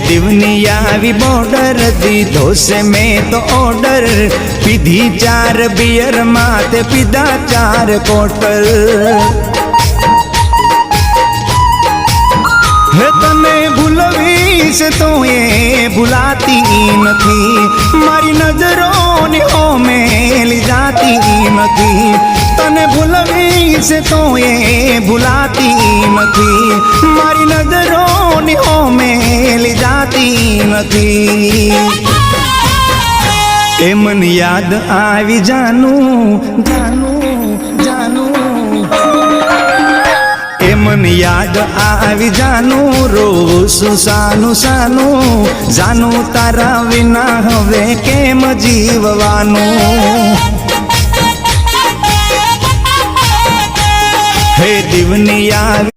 दिवनी आवी बॉर्डर दीधो से मैं तो ऑर्डर पीधी 4 बियर माते पीधा 4 कोटल हे तने भूलवीश तो ये भुलाती नथी मारी नजरों ने ओ मेली जाती नथी तने भूलवीश तो ये भुलाती नथी मारी नजरों ने ओ मेली जाती नथी ए मन याद आवी जानू जानू जानू ए मन याद आवी जानू रोसु सानु सानु जानू तारा विना हवे केम जीववानु हे दिवनी आवी